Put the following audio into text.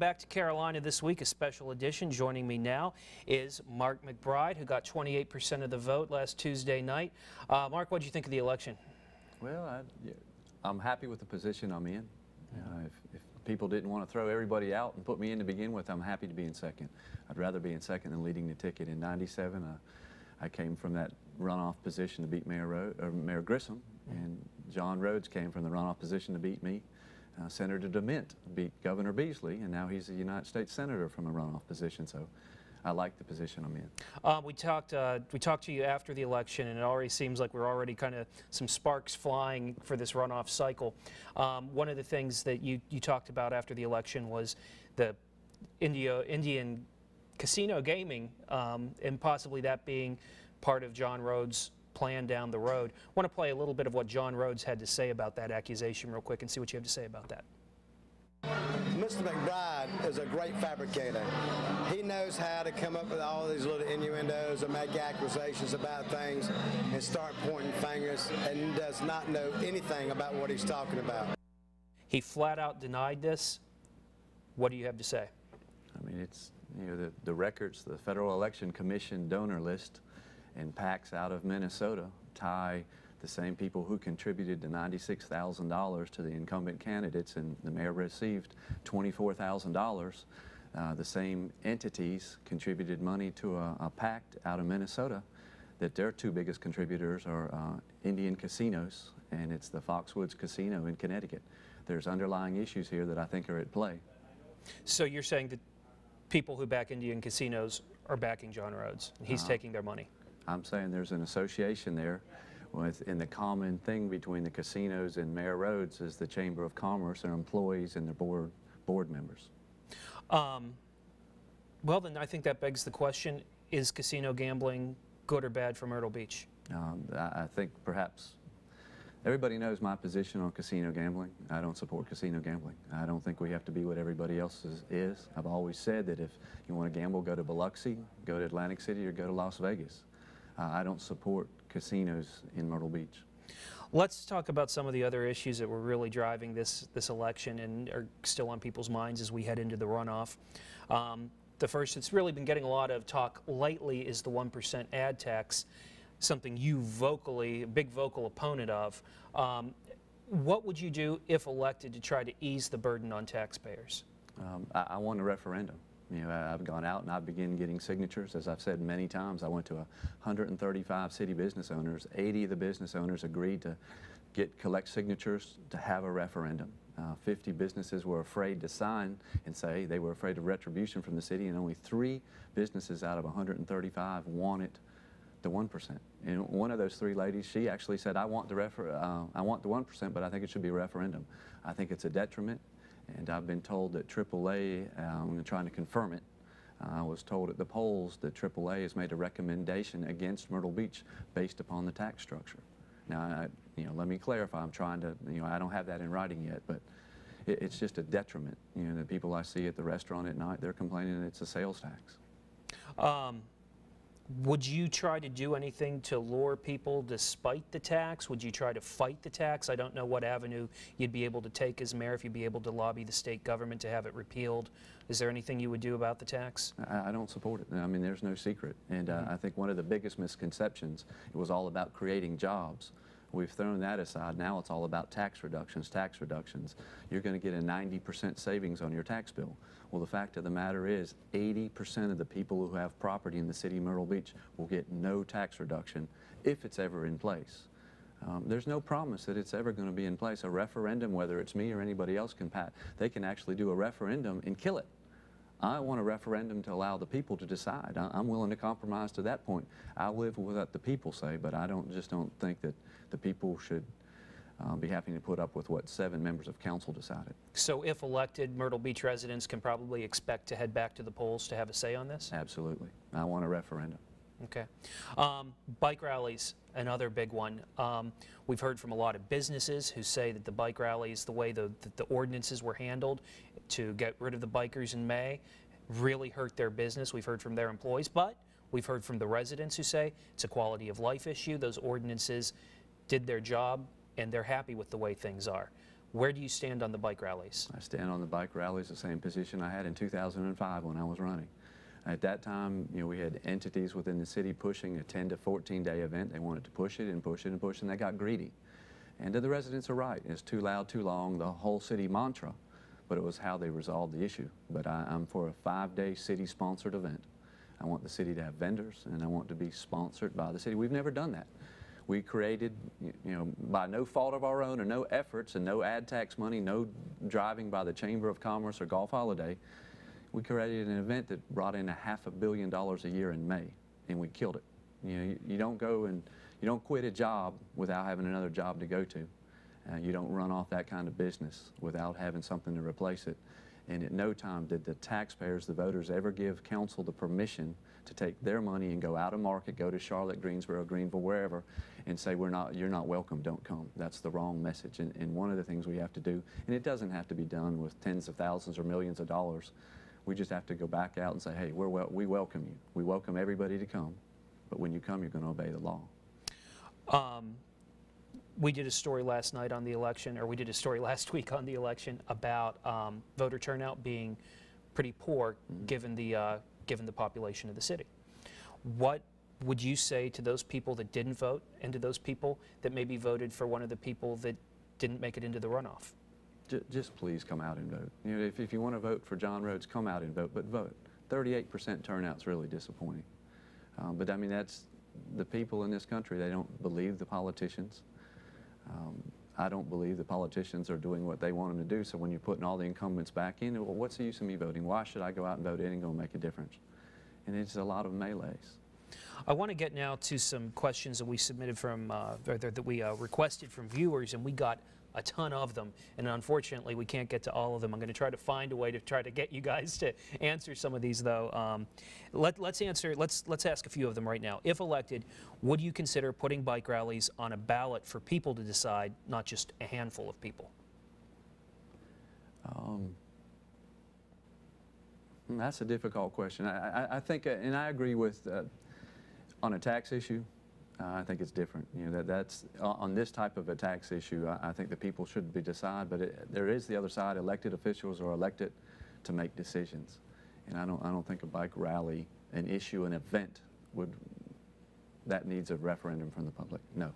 Back to Carolina this week, a special edition. Joining me now is Mark McBride, who got 28% of the vote last Tuesday night. Mark, what did you think of the election? Well, I'm happy with the position I'm in. If people didn't want to throw everybody out and put me in to begin with, I'm happy to be in second. I'd rather be in second than leading the ticket. In '97, I came from that runoff position to beat Mayor Grissom, and John Rhodes came from the runoff position to beat me. Senator DeMint beat Governor Beasley, and now he's a United States Senator from a runoff position, so I like the position I'm in. We talked to you after the election, and it already seems like we're already kind of some sparks flying for this runoff cycle. One of the things that you talked about after the election was the Indian casino gaming, and possibly that being part of John Rhodes' plan down the road. I want to play a little bit of what John Rhodes had to say about that accusation real quick and see what you have to say about that. Mr. McBride is a great fabricator. He knows how to come up with all these little innuendos and make accusations about things and start pointing fingers, and does not know anything about what he's talking about. He flat out denied this. What do you have to say? I mean, it's, you know, the records, the Federal Election Commission donor list and PACs out of Minnesota tie the same people who contributed to $96,000 to the incumbent candidates, and the mayor received $24,000. The same entities contributed money to a PAC out of Minnesota that their two biggest contributors are Indian casinos, and it's the Foxwoods Casino in Connecticut. There's underlying issues here that I think are at play. So you're saying that people who back Indian casinos are backing John Rhodes, and he's taking their money? I'm saying there's an association there and the common thing between the casinos and Mayor Rhodes is the Chamber of Commerce, their employees, and their board members. Well, then I think that begs the question, is casino gambling good or bad for Myrtle Beach? I think perhaps everybody knows my position on casino gambling. I don't support casino gambling. I don't think we have to be what everybody else is. I've always said that if you want to gamble, go to Biloxi, go to Atlantic City, or go to Las Vegas. I don't support casinos in Myrtle Beach. Let's talk about some of the other issues that were really driving this election and are still on people's minds as we head into the runoff. The first that's really been getting a lot of talk lately is the 1% ad tax, something you a big vocal opponent of. What would you do if elected to try to ease the burden on taxpayers? I want a referendum. You know, I've gone out and I've begun getting signatures. As I've said many times, I went to 135 city business owners. 80 of the business owners agreed to collect signatures to have a referendum. 50 businesses were afraid to sign and say they were afraid of retribution from the city, and only 3 businesses out of 135 wanted the 1%. And one of those 3 ladies, she actually said, I want the 1%, but I think it should be a referendum. I think it's a detriment. And I've been told that AAA, I'm trying to confirm it, I was told at the polls that AAA has made a recommendation against Myrtle Beach based upon the tax structure. Now, let me clarify, I'm trying to, I don't have that in writing yet, but it's just a detriment. The people I see at the restaurant at night, they're complaining that it's a sales tax. Would you try to do anything to lure people despite the tax? Would you try to fight the tax? I don't know what avenue you'd be able to take as mayor, if you'd be able to lobby the state government to have it repealed. Is there anything you would do about the tax? I don't support it. I mean, there's no secret. And I think one of the biggest misconceptions, it was all about creating jobs. We've thrown that aside. Now it's all about tax reductions, tax reductions. You're going to get a 90% savings on your tax bill. Well, the fact of the matter is 80% of the people who have property in the city of Myrtle Beach will get no tax reduction if it's ever in place. There's no promise that it's ever going to be in place. A referendum, whether it's me or anybody else they can actually do a referendum and kill it. I want a referendum to allow the people to decide. I'm willing to compromise to that point. I live with what the people say, but I just don't think that the people should be having to put up with what 7 members of council decided. So if elected, Myrtle Beach residents can probably expect to head back to the polls to have a say on this? Absolutely. I want a referendum. Okay. Bike rallies, another big one. We've heard from a lot of businesses who say that the bike rallies, the way the ordinances were handled to get rid of the bikers in May, really hurt their business. We've heard from their employees, but we've heard from the residents who say it's a quality of life issue. Those ordinances did their job, and they're happy with the way things are. Where do you stand on the bike rallies? I stand on the bike rallies the same position I had in 2005 when I was running. At that time, you know, we had entities within the city pushing a 10 to 14 day event. They wanted to push it and push it and push it, and they got greedy. And the residents are right. It's too loud, too long, the whole city mantra, but it was how they resolved the issue. But I'm for a 5-day city-sponsored event. I want the city to have vendors, and I want to be sponsored by the city. We've never done that. We created, you know, by no fault of our own or no efforts and no ad tax money, no driving by the Chamber of Commerce or Golf Holiday, we created an event that brought in $500 million a year in May, and we killed it. You know, you don't go and you don't quit a job without having another job to go to. You don't run off that kind of business without having something to replace it. And at no time did the taxpayers, the voters, ever give council the permission to take their money and go out of market, go to Charlotte, Greensboro, Greenville, wherever, and say, you're not welcome, don't come. That's the wrong message. And one of the things we have to do, and it doesn't have to be done with tens of thousands or millions of dollars, we just have to go back out and say, hey, we welcome you. We welcome everybody to come, but when you come, you're going to obey the law. We did a story last night on the election, or we did a story last week on the election about voter turnout being pretty poor given the population of the city. What would you say to those people that didn't vote and to those people that maybe voted for one of the people that didn't make it into the runoff? Just please come out and vote. You know, if you want to vote for John Rhodes, come out and vote, but vote. 38% turnout's really disappointing. But I mean, that's the people in this country. They don't believe the politicians. I don't believe the politicians are doing what they want them to do, so when you're putting all the incumbents back in, well, what's the use of me voting? Why should I go out and vote? It ain't going to make a difference. And it's a lot of melees. I want to get now to some questions that we submitted from, that we requested from viewers, and we got a ton of them, and unfortunately we can't get to all of them. I'm going to try to find a way to try to get you guys to answer some of these, though. Let's ask a few of them right now. If elected, would you consider putting bike rallies on a ballot for people to decide, not just a handful of people? That's a difficult question. I think, and I agree with, on a tax issue, I think it's different. You know, that's on this type of a tax issue. I think the people should be decide, but there is the other side. Elected officials are elected to make decisions, and I don't think a bike rally, an issue, an event that needs a referendum from the public. No.